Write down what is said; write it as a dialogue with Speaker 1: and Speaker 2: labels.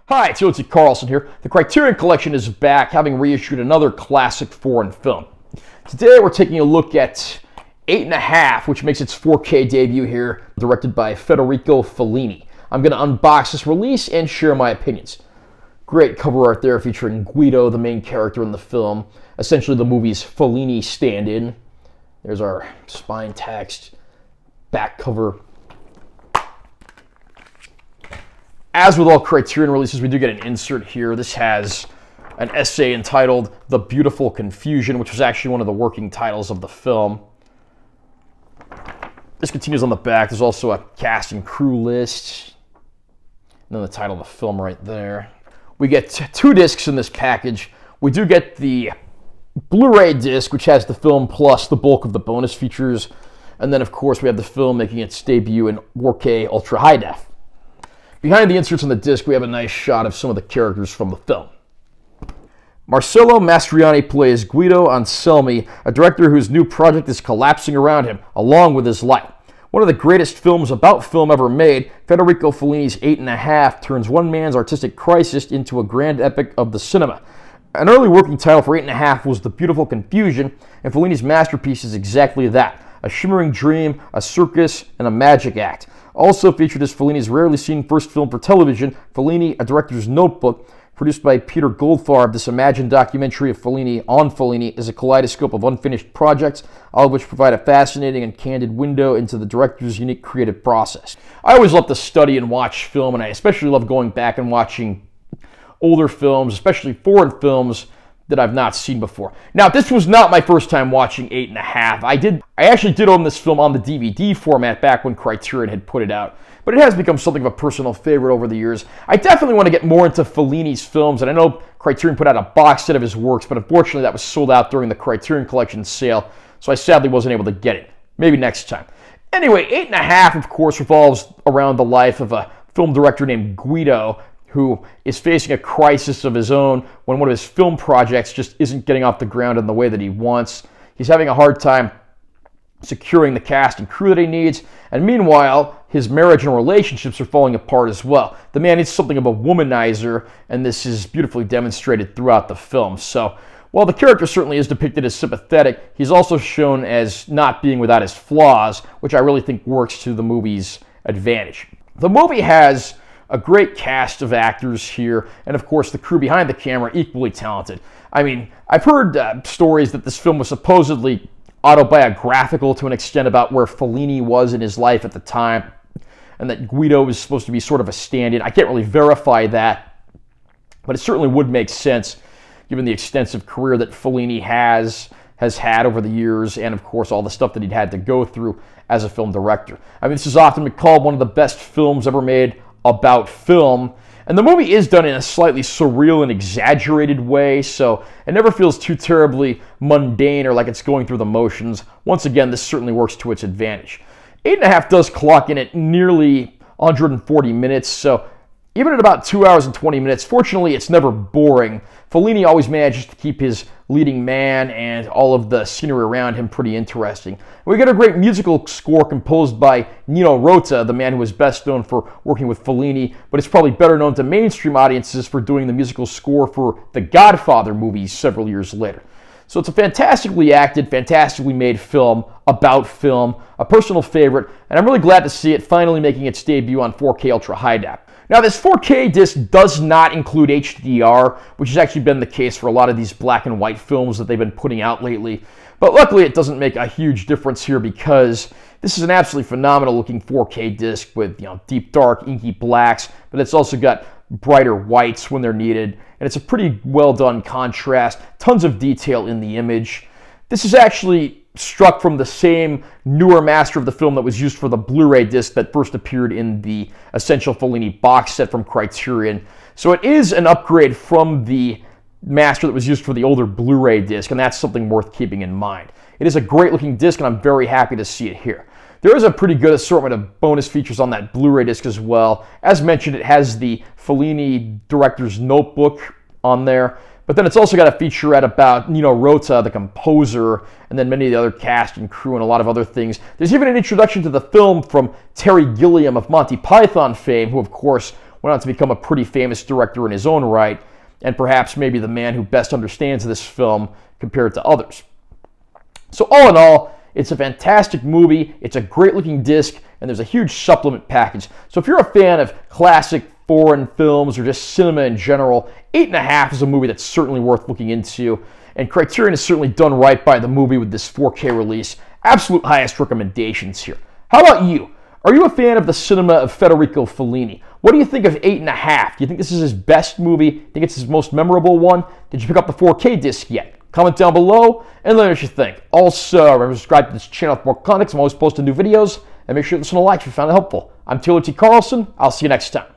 Speaker 1: Hi, it's Yotzi Carlson here. The Criterion Collection is back, having reissued another classic foreign film. Today we're taking a look at 8½, which makes its 4K debut here, directed by Federico Fellini. I'm going to unbox this release and share my opinions. Great cover art there featuring Guido, the main character in the film, essentially the movie's Fellini stand-in. There's our spine text, back cover. As with all Criterion releases, we do get an insert here. This has an essay entitled The Beautiful Confusion, which was actually one of the working titles of the film. This continues on the back. There's also a cast and crew list. And then the title of the film right there. We get two discs in this package. We do get the Blu-ray disc, which has the film plus the bulk of the bonus features. And then, of course, we have the film making its debut in 4K Ultra High Def. Behind the inserts on the disc, we have a nice shot of some of the characters from the film. Marcello Mastroianni plays Guido Anselmi, a director whose new project is collapsing around him, along with his life. One of the greatest films about film ever made, Federico Fellini's 8½, turns one man's artistic crisis into a grand epic of the cinema. An early working title for 8½ was The Beautiful Confusion, and Fellini's masterpiece is exactly that, a shimmering dream, a circus, and a magic act. Also featured is Fellini's rarely seen first film for television, Fellini, A Director's Notebook. Produced by Peter Goldfarb, this imagined documentary of Fellini on Fellini is a kaleidoscope of unfinished projects, all of which provide a fascinating and candid window into the director's unique creative process. I always love to study and watch film, and I especially love going back and watching older films, especially foreign films that I've not seen before. Now, this was not my first time watching 8½. I actually did own this film on the DVD format back when Criterion had put it out, but it has become something of a personal favorite over the years. I definitely want to get more into Fellini's films, and I know Criterion put out a box set of his works, but unfortunately that was sold out during the Criterion Collection sale, so I sadly wasn't able to get it. Maybe next time. Anyway, 8½, of course, revolves around the life of a film director named Guido, who is facing a crisis of his own when one of his film projects just isn't getting off the ground in the way that he wants. He's having a hard time securing the cast and crew that he needs, and meanwhile, his marriage and relationships are falling apart as well. The man is something of a womanizer, and this is beautifully demonstrated throughout the film. So, while the character certainly is depicted as sympathetic, he's also shown as not being without his flaws, which I really think works to the movie's advantage. The movie has a great cast of actors here, and of course the crew behind the camera equally talented. I mean, I've heard stories that this film was supposedly autobiographical to an extent about where Fellini was in his life at the time, and that Guido was supposed to be sort of a stand-in. I can't really verify that, but it certainly would make sense given the extensive career that Fellini has had over the years, and of course all the stuff that he'd had to go through as a film director. I mean, this has often been called one of the best films ever made about film, and the movie is done in a slightly surreal and exaggerated way, so it never feels too terribly mundane or like it's going through the motions. Once again, this certainly works to its advantage. 8½ does clock in at nearly 140 minutes, so even at about 2 hours and 20 minutes, fortunately it's never boring. Fellini always manages to keep his leading man and all of the scenery around him pretty interesting. We get a great musical score composed by Nino Rota, the man who is best known for working with Fellini, but is probably better known to mainstream audiences for doing the musical score for the Godfather movies several years later. So it's a fantastically acted, fantastically made film about film, a personal favorite, and I'm really glad to see it finally making its debut on 4K Ultra High Def. Now, this 4K disc does not include HDR, which has actually been the case for a lot of these black and white films that they've been putting out lately. But luckily, it doesn't make a huge difference here because this is an absolutely phenomenal looking 4K disc with, deep dark inky blacks, but it's also got brighter whites when they're needed, and it's a pretty well done contrast, tons of detail in the image. This is actually struck from the same newer master of the film that was used for the Blu-ray disc that first appeared in the Essential Fellini box set from Criterion. So it is an upgrade from the master that was used for the older Blu-ray disc, and that's something worth keeping in mind. It is a great looking disc, and I'm very happy to see it here. There is a pretty good assortment of bonus features on that Blu-ray disc as well. As mentioned, it has the Fellini Director's Notebook on there, but then it's also got a featurette about Nino Rota, the composer, and then many of the other cast and crew and a lot of other things. There's even an introduction to the film from Terry Gilliam of Monty Python fame, who of course went on to become a pretty famous director in his own right, and perhaps maybe the man who best understands this film compared to others. So all in all, it's a fantastic movie, it's a great looking disc, and there's a huge supplement package. So if you're a fan of classic foreign films or just cinema in general, 8.5 is a movie that's certainly worth looking into. And Criterion has certainly done right by the movie with this 4K release. Absolute highest recommendations here. How about you? Are you a fan of the cinema of Federico Fellini? What do you think of 8.5? Do you think this is his best movie? Think it's his most memorable one? Did you pick up the 4K disc yet? Comment down below and let me know what you think. Also, remember to subscribe to this channel for more content. I'm always posting new videos. And make sure to listen to like if you found it helpful. I'm Taylor T. Carlson. I'll see you next time.